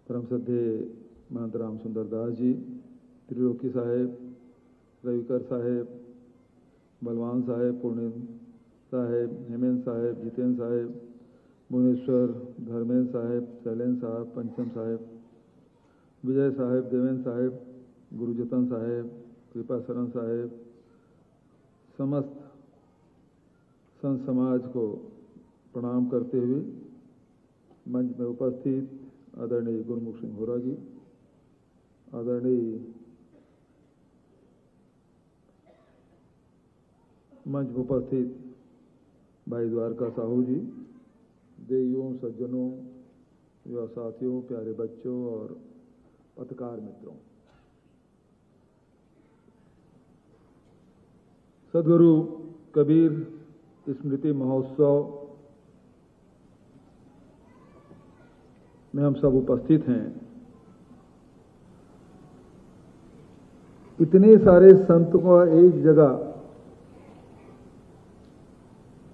परम श्रद्धेय महंत राम सुंदर दास जी, त्रिलोकी साहेब, रविकर साहेब, बलवान साहेब, पूर्णेंद्र साहेब, हेमेंद्र साहेब, जितेंद्र साहेब, भुवनेश्वर, धर्मेंद्र साहेब, शैलेंद्र साहब, पंचम साहेब, विजय साहेब, देवेंद्र साहेब, गुरुजतन साहेब, कृपा शरण साहेब, समस्त संत समाज को प्रणाम करते हुए मंच में उपस्थित आदरणीय गुरमुख सिंह होरा जी, आदरणीय मंच में उपस्थित भाई द्वारका साहू जी, देवियों, सज्जनों, युवा साथियों, प्यारे बच्चों और पत्रकार मित्रों, सदगुरु कबीर स्मृति महोत्सव में हम सब उपस्थित हैं। इतने सारे संतों को एक जगह,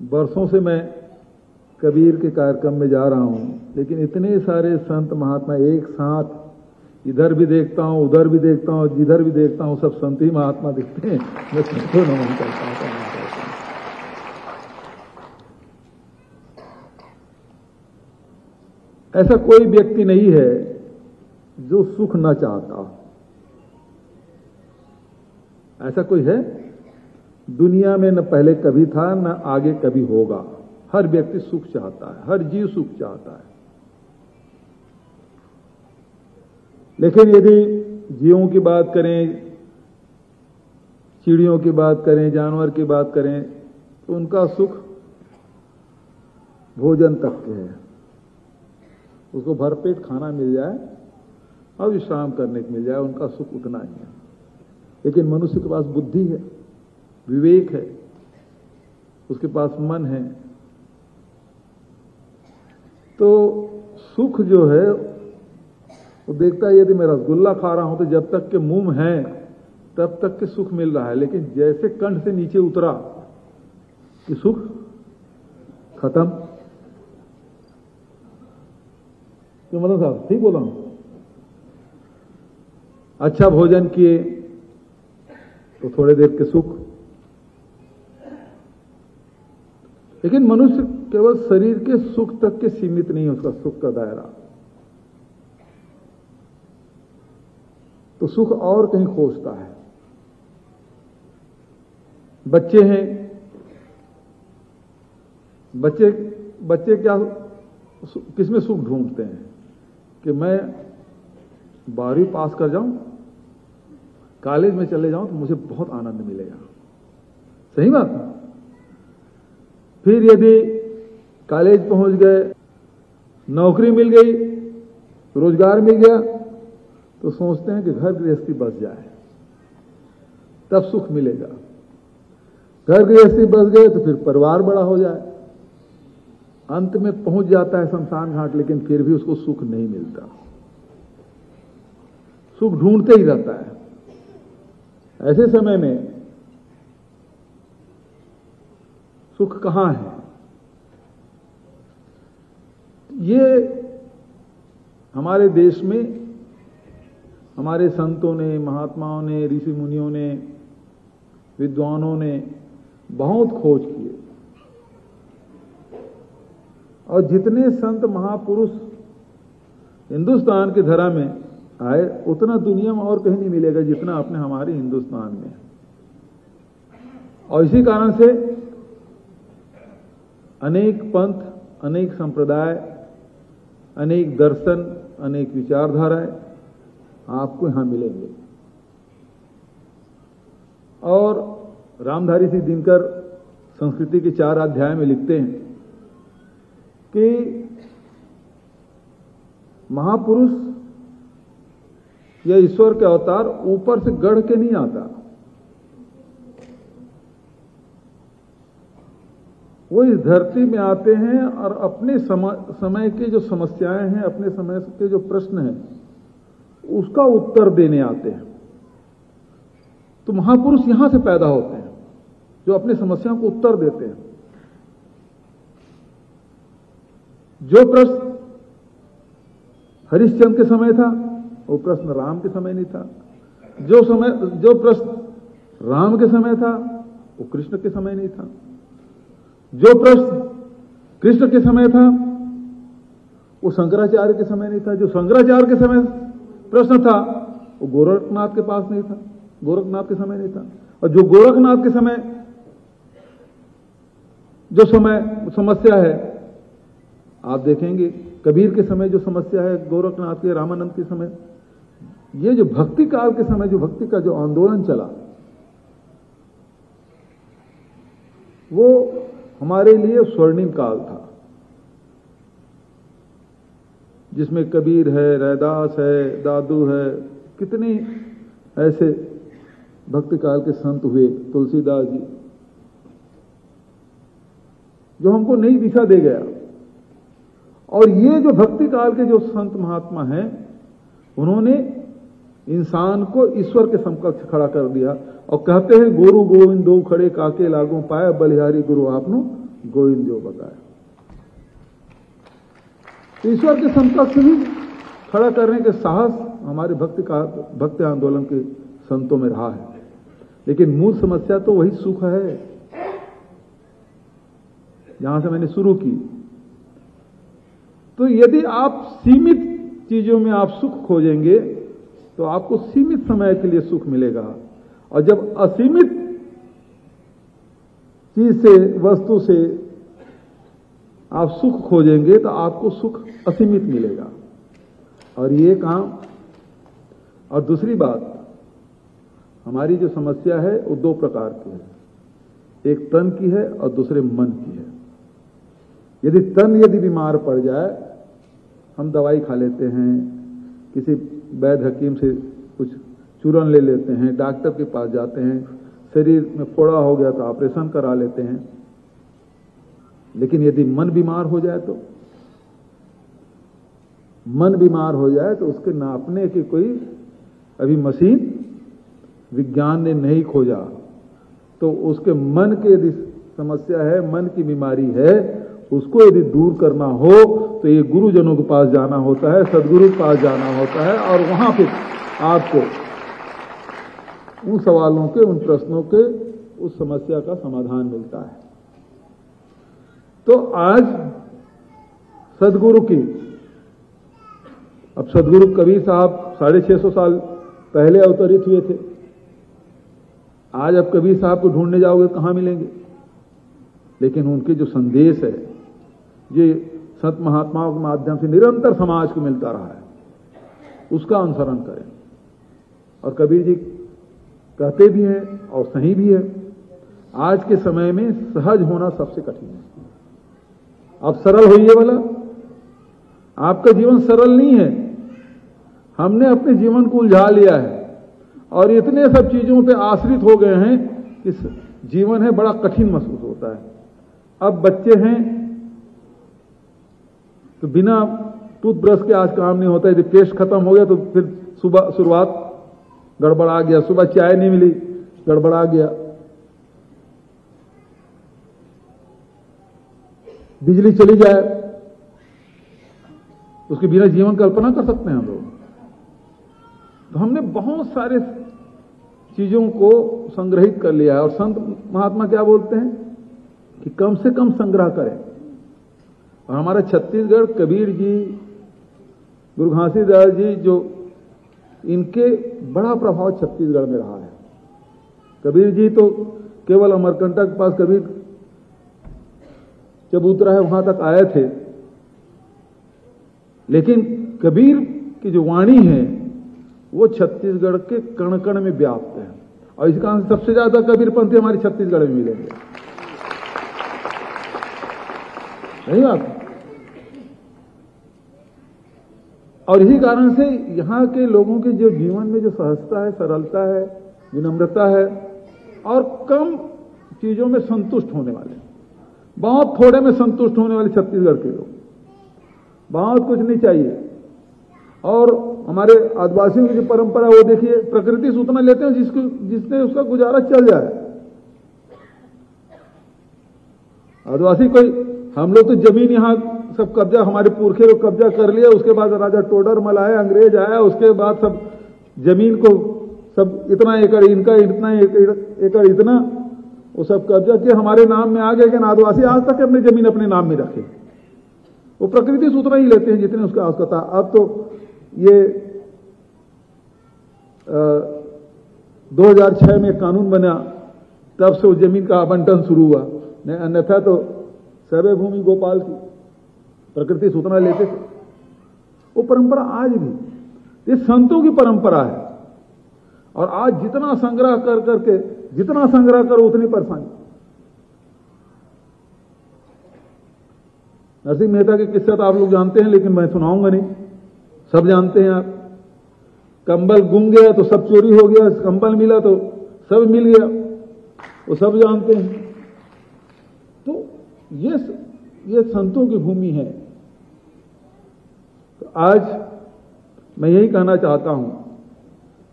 वर्षों से मैं कबीर के कार्यक्रम में जा रहा हूं, लेकिन इतने सारे संत महात्मा एक साथ, इधर भी देखता हूं, उधर भी देखता हूं, जिधर भी देखता हूं, सब संत ही महात्मा दिखते हैं। मैं सबको नमन करता हूं। ऐसा कोई व्यक्ति नहीं है जो सुख न चाहता। ऐसा कोई है दुनिया में? न पहले कभी था, न आगे कभी होगा। हर व्यक्ति सुख चाहता है, हर जीव सुख चाहता है। लेकिन यदि जीवों की बात करें, चिड़ियों की बात करें, जानवर की बात करें, तो उनका सुख भोजन तक के है। उसको भरपेट खाना मिल जाए और विश्राम करने को मिल जाए, उनका सुख उतना ही है। लेकिन मनुष्य के पास बुद्धि है, विवेक है, उसके पास मन है, तो सुख जो है वो देखता है, यदि मैं रसगुल्ला खा रहा हूं तो जब तक के मुंह में है तब तक के सुख मिल रहा है, लेकिन जैसे कंठ से नीचे उतरा कि सुख खत्म। तो मतलब साहब ठीक बोला हूं? अच्छा भोजन किए तो थोड़े देर के सुख, लेकिन मनुष्य केवल शरीर के सुख तक के सीमित नहीं है उसका सुख का दायरा, तो सुख और कहीं खोजता है। बच्चे हैं, बच्चे क्या किसमें सुख ढूंढते हैं कि मैं 12वीं पास कर जाऊं, कॉलेज में चले जाऊं तो मुझे बहुत आनंद मिलेगा। सही बात है। फिर यदि कॉलेज पहुंच गए, नौकरी मिल गई, रोजगार मिल गया, तो सोचते हैं कि घर गृहस्थी बस जाए तब सुख मिलेगा। घर गृहस्थी बस गए तो फिर परिवार बड़ा हो जाए, अंत में पहुंच जाता है शमशान घाट, लेकिन फिर भी उसको सुख नहीं मिलता। सुख ढूंढते ही रहता है। ऐसे समय में सुख कहां है? ये हमारे देश में हमारे संतों ने, महात्माओं ने, ऋषि मुनियों ने, विद्वानों ने बहुत खोज किए, और जितने संत महापुरुष हिंदुस्तान की धरा में आए, उतना दुनिया में और कहीं नहीं मिलेगा जितना अपने हमारे हिंदुस्तान में। और इसी कारण से अनेक पंथ, अनेक संप्रदाय, अनेक दर्शन, अनेक विचारधाराएं आपको यहां मिलेंगे। और रामधारी सिंह दिनकर संस्कृति के 4 अध्याय में लिखते हैं कि महापुरुष या ईश्वर के अवतार ऊपर से गढ़ के नहीं आता, वो इस धरती में आते हैं और अपने समय के जो समस्याएं हैं, अपने समय के जो प्रश्न हैं, उसका उत्तर देने आते हैं। तो महापुरुष यहां से पैदा होते हैं जो अपनी समस्याओं को उत्तर देते हैं। जो प्रश्न हरिश्चंद्र के समय था, वो प्रश्न राम के समय नहीं था। जो प्रश्न राम के समय था वो कृष्ण के समय नहीं था। जो प्रश्न कृष्ण के समय था वो शंकराचार्य के समय नहीं था। जो शंकराचार्य के समय प्रश्न था वो गोरखनाथ के पास नहीं था, गोरखनाथ के समय नहीं था। और जो गोरखनाथ के समय जो समस्या है, आप देखेंगे कबीर के समय जो समस्या है, गोरखनाथ के, रामानंद के समय, ये जो भक्ति काल के समय जो भक्ति का जो आंदोलन चला, वो हमारे लिए स्वर्णिम काल था, जिसमें कबीर है, रैदास है, दादू है, कितने ऐसे भक्ति काल के संत हुए, तुलसीदास जी, जो हमको नई दिशा दे गया। और ये जो भक्ति काल के जो संत महात्मा हैं, उन्होंने इंसान को ईश्वर के समकक्ष खड़ा कर दिया और कहते हैं गुरु गोविंद दो खड़े काके लागू पाए, बलिहारी गुरु आपनो गोविंद जो बताया। ईश्वर के समकक्ष भी खड़ा करने के साहस हमारे भक्ति आंदोलन के संतों में रहा है। लेकिन मूल समस्या तो वही सुख है, जहां से मैंने शुरू की। तो यदि आप सीमित चीजों में आप सुख खोजेंगे तो आपको सीमित समय के लिए सुख मिलेगा, और जब असीमित चीज से, वस्तु से आप सुख खोजेंगे तो आपको सुख असीमित मिलेगा। और ये काम, और दूसरी बात, हमारी जो समस्या है वो दो प्रकार की है, एक तन की है और दूसरे मन की है। यदि बीमार पड़ जाए, हम दवाई खा लेते हैं, किसी वैद्य हकीम से कुछ चूरन ले लेते हैं, डॉक्टर के पास जाते हैं, शरीर में फोड़ा हो गया तो ऑपरेशन करा लेते हैं। लेकिन यदि मन बीमार हो जाए तो, मन बीमार हो जाए तो उसके नापने की कोई अभी मशीन विज्ञान ने नहीं खोजा। तो उसके मन के यदि समस्या है, मन की बीमारी है, उसको यदि दूर करना हो तो ये गुरुजनों के पास जाना होता है, सदगुरु के पास जाना होता है, और वहां फिर आपको उन सवालों के, उन प्रश्नों के, उस समस्या का समाधान मिलता है। तो आज सदगुरु की, अब सदगुरु कबीर साहब 650 साल पहले अवतरित हुए थे। आज अब कबीर साहब को ढूंढने जाओगे कहां मिलेंगे? लेकिन उनके जो संदेश है, ये संत महात्माओं के माध्यम से निरंतर समाज को मिलता रहा है, उसका अनुसरण करें। और कबीर जी कहते भी हैं और सही भी है, आज के समय में सहज होना सबसे कठिन है। आप सरल होइए वाला, आपका जीवन सरल नहीं है। हमने अपने जीवन को उलझा लिया है और इतने सब चीजों पे आश्रित हो गए हैं कि जीवन है बड़ा कठिन महसूस होता है। अब बच्चे हैं तो बिना टूथब्रश के आज काम नहीं होता है। यदि पेस्ट खत्म हो गया तो फिर सुबह शुरुआत गड़बड़ा गया, सुबह चाय नहीं मिली, गड़बड़ा गया। बिजली चली जाए, उसके बिना जीवन कल्पना कर सकते हैं हम लोग। तो हमने बहुत सारे चीजों को संग्रहित कर लिया है। और संत महात्मा क्या बोलते हैं कि कम से कम संग्रह करें। और हमारा छत्तीसगढ़, कबीर जी, गुरु घासीदास जी, जो इनके बड़ा प्रभाव छत्तीसगढ़ में रहा है। कबीर जी तो केवल अमरकंटक के पास कबीर जब उतरा है वहां तक आए थे, लेकिन कबीर की जो वाणी है वो छत्तीसगढ़ के कण कण में व्याप्त है। और इस कारण सबसे ज्यादा कबीरपंथी हमारे छत्तीसगढ़ में मिलेंगे, नहीं बात? और इसी कारण से यहां के लोगों के जो जीवन में जो सहजता है, सरलता है, विनम्रता है, और कम चीजों में संतुष्ट होने वाले, बहुत थोड़े में संतुष्ट होने वाले छत्तीसगढ़ के लोग, बहुत कुछ नहीं चाहिए। और हमारे आदिवासियों की जो परंपरा वो देखिए, प्रकृति से उतना लेते हैं जिससे उसका गुजारा चल जाए। आदिवासी कोई, हम लोग तो जमीन यहां सब कब्जा, हमारे पुरखे लोग कब्जा कर लिया। उसके बाद राजा टोडरमल आया, अंग्रेज आया, उसके बाद सब जमीन को सब इतना एकड़ इनका, इतना एकड़ इतना, वो सब कब्जा किया, हमारे नाम में आ गए। कि आदिवासी आज तक अपनी जमीन अपने नाम में रखे, वो प्रकृति से उतना ही लेते हैं जितने उसका आवश्यकता। अब तो ये 2006 में कानून बना, तब से उस जमीन का आवंटन शुरू हुआ, नहीं अन्यथा तो सर्वे भूमि गोपाल की, प्रकृति से उतना लेते थे। वो परंपरा आज भी, ये संतों की परंपरा है। और आज जितना संग्रह कर करके, जितना संग्रह करो उतनी परेशानी। नरसिंह मेहता के किस्से तो आप लोग जानते हैं, लेकिन मैं सुनाऊंगा नहीं, सब जानते हैं आप। कंबल गुम गया तो सब चोरी हो गया, कंबल मिला तो सब मिल गया, वो सब जानते हैं। तो ये संतों की भूमि है। तो आज मैं यही कहना चाहता हूं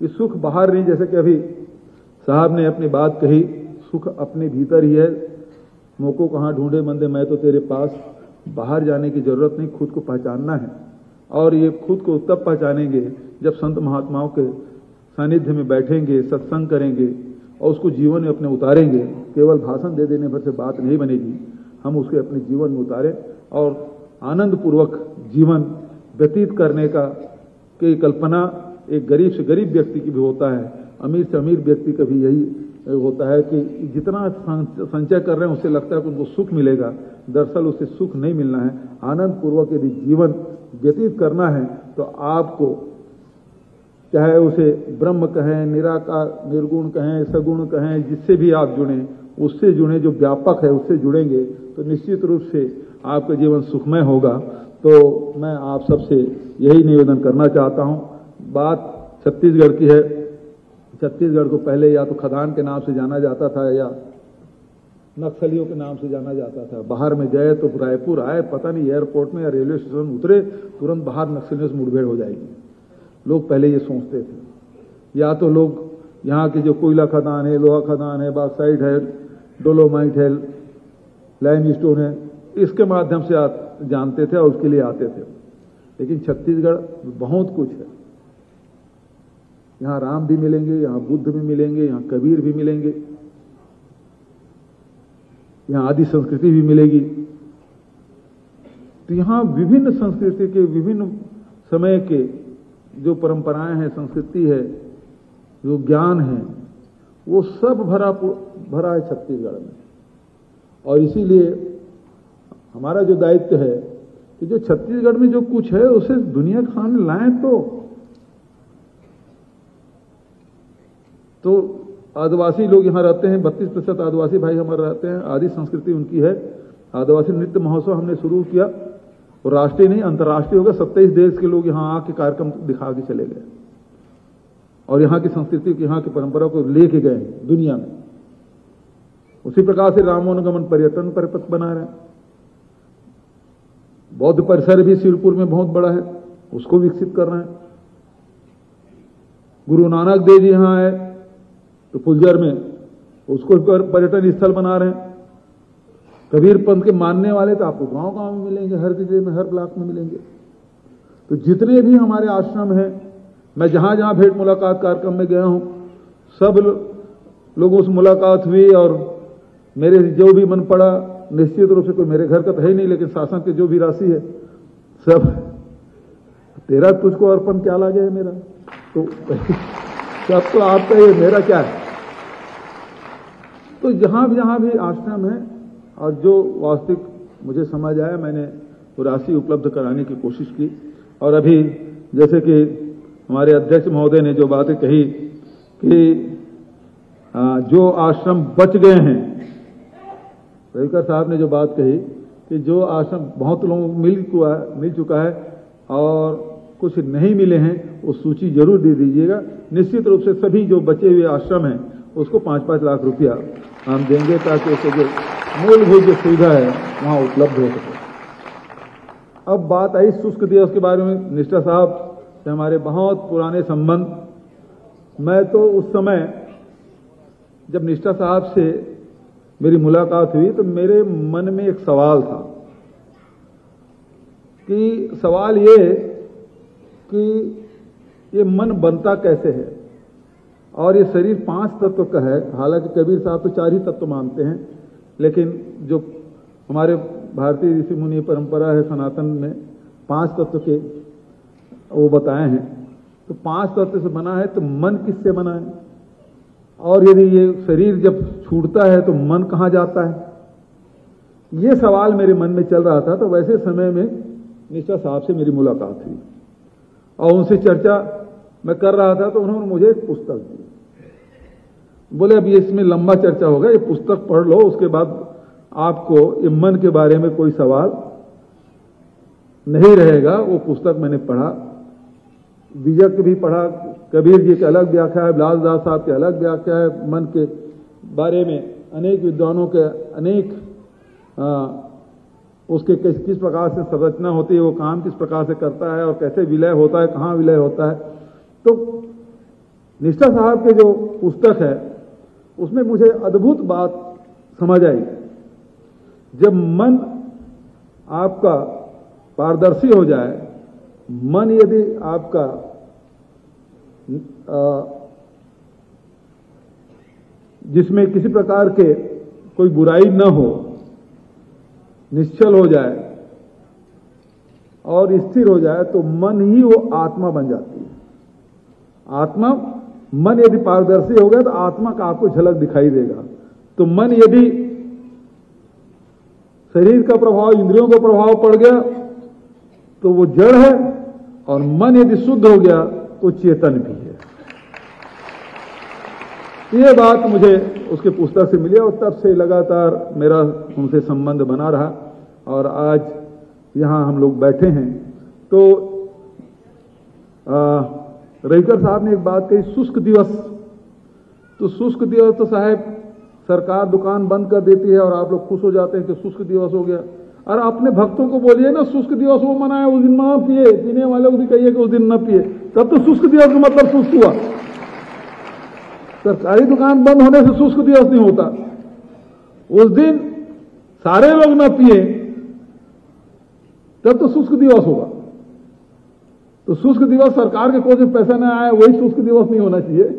कि सुख बाहर नहीं, जैसे कि अभी साहब ने अपनी बात कही, सुख अपने भीतर ही है। मोको कहां ढूंढे मंदे, मैं तो तेरे पास। बाहर जाने की जरूरत नहीं, खुद को पहचानना है। और ये खुद को तब पहचानेंगे जब संत महात्माओं के सानिध्य में बैठेंगे, सत्संग करेंगे और उसको जीवन में अपने उतारेंगे। केवल भाषण दे देने भर से बात नहीं बनेगी, हम उसके अपने जीवन में उतारें और आनंद पूर्वक जीवन व्यतीत करने का की कल्पना एक गरीब से गरीब व्यक्ति की भी होता है, अमीर से अमीर व्यक्ति का भी यही होता है कि जितना संचय कर रहे हैं उससे लगता है कि उनको सुख मिलेगा, दरअसल उससे सुख नहीं मिलना है। आनंद पूर्वक यदि जीवन व्यतीत करना है तो आपको, चाहे उसे ब्रह्म कहें, निराकार निर्गुण कहें, सगुण कहें, जिससे भी आप जुड़ें, उससे जुड़ें, जो व्यापक है उससे जुड़ेंगे तो निश्चित रूप से आपका जीवन सुखमय होगा। तो मैं आप सबसे यही निवेदन करना चाहता हूं। बात छत्तीसगढ़ की है। छत्तीसगढ़ को पहले या तो खदान के नाम से जाना जाता था या नक्सलियों के नाम से जाना जाता था। बाहर में गए तो रायपुर आए, पता नहीं एयरपोर्ट में या रेलवे स्टेशन उतरे, तुरंत बाहर नक्सलियों से मुठभेड़ हो जाएगी। लोग पहले ये सोचते थे। या तो लोग यहाँ के जो कोयला खदान है, लोहा खदान है, बॉक्साइट है, डोलोमाइट है, लाइमस्टोन है, इसके माध्यम से जानते थे और उसके लिए आते थे। लेकिन छत्तीसगढ़ बहुत कुछ है। यहाँ राम भी मिलेंगे, यहाँ बुद्ध भी मिलेंगे, यहाँ कबीर भी मिलेंगे, यहाँ आदि संस्कृति भी मिलेगी। तो यहाँ विभिन्न संस्कृति के, विभिन्न समय के जो परंपराएं हैं, संस्कृति है, जो ज्ञान है, वो सब भरा है छत्तीसगढ़ में। और इसीलिए हमारा जो दायित्व है कि जो छत्तीसगढ़ में जो कुछ है उसे दुनिया के सामने लाएं। तो आदिवासी लोग यहाँ रहते हैं, 32% आदिवासी भाई हमारे रहते हैं, आदि संस्कृति उनकी है। आदिवासी नृत्य महोत्सव हमने शुरू किया और राष्ट्रीय नहीं अंतर्राष्ट्रीय होगा। 27 देश के लोग यहाँ आके कार्यक्रम दिखा के चले गए और यहाँ की संस्कृति, यहाँ की परंपरा को लेके गए दुनिया में। उसी प्रकार से रामोनुगमन पर्यटन परिपथ बना रहे हैं। बौद्ध परिसर भी सिरपुर में बहुत बड़ा है, उसको विकसित कर रहे हैं। गुरु नानक देव जी यहाँ आए तो फुलझर में उसको पर्यटन स्थल बना रहे हैं। कबीर पंथ के मानने वाले तो आपको गांव गांव में मिलेंगे, हर जिले में, हर ब्लॉक में मिलेंगे। तो जितने भी हमारे आश्रम हैं, मैं जहां जहां भेंट मुलाकात कार्यक्रम में गया हूं, सब लोगों से मुलाकात हुई और मेरे जो भी मन पड़ा, निश्चित रूप से कोई मेरे घर का तो है नहीं, लेकिन शासन की जो भी राशि है सब तेरा तुझको अर्पण क्या लागे है मेरा, तो सब तो आपका, ये मेरा क्या है। तो जहां भी आश्रम है और जो वास्तविक मुझे समझ आया, मैंने वो राशि उपलब्ध कराने की कोशिश की। और अभी जैसे कि हमारे अध्यक्ष महोदय ने जो बातें कही कि जो आश्रम बच गए हैं, रविकर साहब ने जो बात कही कि जो आश्रम बहुत लोगों को मिल चुका है और कुछ नहीं मिले हैं, वो सूची जरूर दे दीजिएगा। निश्चित रूप से सभी जो बचे हुए आश्रम हैं उसको 5-5 लाख रुपया हम देंगे ताकि उसको जो मूलभूत जो सुविधा है वहां उपलब्ध हो सके। अब बात आई शुष्क दिवस के बारे में। निष्ठा साहब से हमारे बहुत पुराने संबंध। मैं तो उस समय जब निष्ठा साहब से मेरी मुलाकात हुई तो मेरे मन में एक सवाल था कि सवाल ये कि ये मन बनता कैसे है, और ये शरीर 5 तत्व का है। हालांकि कबीर साहब तो 4 ही तत्व मानते हैं, लेकिन जो हमारे भारतीय ऋषि मुनि परंपरा है सनातन में 5 तत्व के वो बताए हैं। तो 5 तत्व से बना है, तो मन किससे बना है, और यदि ये शरीर जब छूटता है तो मन कहाँ जाता है, ये सवाल मेरे मन में चल रहा था। तो वैसे समय में निष्ठा साहब से मेरी मुलाकात हुई और उनसे चर्चा मैं कर रहा था, तो उन्होंने मुझे एक पुस्तक दी। बोले अब ये इसमें लंबा चर्चा होगा, ये पुस्तक पढ़ लो, उसके बाद आपको ये मन के बारे में कोई सवाल नहीं रहेगा। वो पुस्तक मैंने पढ़ा, विजय की भी पढ़ा, कबीर जी के अलग व्याख्या है, बिलासदास साहब के अलग व्याख्या है, मन के बारे में अनेक विद्वानों के अनेक उसके किस प्रकार से संरचना होती है, वो काम किस प्रकार से करता है और कैसे विलय होता है, कहाँ विलय होता है। तो निष्ठा साहब के जो पुस्तक है उसमें मुझे अद्भुत बात समझ आई। जब मन आपका पारदर्शी हो जाए, मन यदि आपका जिसमें किसी प्रकार के कोई बुराई न हो, निश्चल हो जाए और स्थिर हो जाए, तो मन ही वो आत्मा बन जाती है। आत्मा, मन यदि पारदर्शी हो गया तो आत्मा का आपको झलक दिखाई देगा। तो मन यदि शरीर का प्रभाव, इंद्रियों का प्रभाव पड़ गया तो वो जड़ है, और मन यदि शुद्ध हो गया तो चेतन भी है। ये बात मुझे उसके पुस्तक से मिली और तब से लगातार मेरा उनसे संबंध बना रहा, और आज यहां हम लोग बैठे हैं। तो रविकर साहब ने एक बात कही, शुष्क दिवस। तो शुष्क दिवस तो साहब सरकार दुकान बंद कर देती है और आप लोग खुश हो जाते हैं कि शुष्क दिवस हो गया। और अपने भक्तों को बोलिए ना शुष्क दिवस वो मनाए, उस दिन ना पिए, पीने वाले को भी कहिए कि उस दिन न पिए, तब तो शुष्क दिवस का मतलब शुष्क हुआ। सरकारी दुकान बंद होने से शुष्क दिवस नहीं होता। उस दिन सारे लोग न पिए तब तो शुष्क दिवस होगा। तो शुष्क दिवस सरकार के कोई से पैसा न आए, वही शुष्क दिवस नहीं होना चाहिए।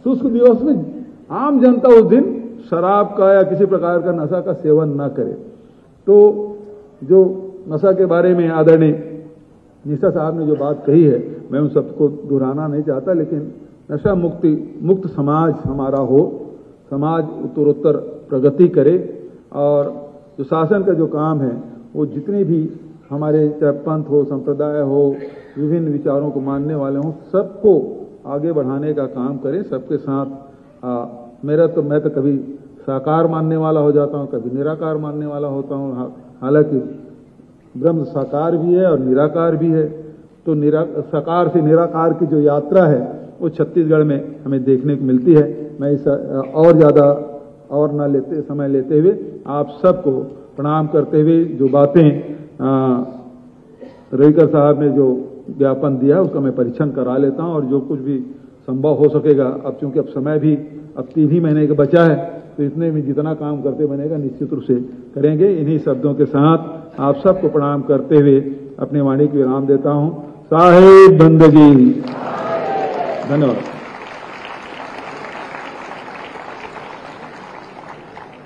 शुष्क दिवस में आम जनता उस दिन शराब का या किसी प्रकार का नशा का सेवन न करे। तो जो नशा के बारे में आदरणीय निष्ठा साहब ने जो बात कही है, मैं उन सबको दोहराना नहीं चाहता, लेकिन नशा मुक्त समाज हमारा हो, समाज उत्तरोत्तर प्रगति करे, और जो शासन का जो काम है वो जितने भी हमारे चाहे पंथ हो, संप्रदाय हो, विभिन्न विचारों को मानने वाले हों, सबको आगे बढ़ाने का काम करे, सबके साथ। मैं तो कभी साकार मानने वाला हो जाता हूँ, कभी निराकार मानने वाला होता हूँ। हालांकि ब्रह्म साकार भी है और निराकार भी है। तो साकार से निराकार की जो यात्रा है वो छत्तीसगढ़ में हमें देखने को मिलती है। मैं इस और ज़्यादा और ना समय लेते हुए आप सबको प्रणाम करते हुए जो बातें रविकर साहब ने जो ज्ञापन दिया उसका मैं परीक्षण करा लेता हूं, और जो कुछ भी संभव हो सकेगा, अब चूंकि अब समय भी अब 3 ही महीने का बचा है, तो इतने में जितना काम करते बनेगा निश्चित रूप से करेंगे। इन्हीं शब्दों के साथ आप सबको प्रणाम करते हुए अपनी वाणी को विराम देता हूं। साहेब बंदगी। धन्यवाद।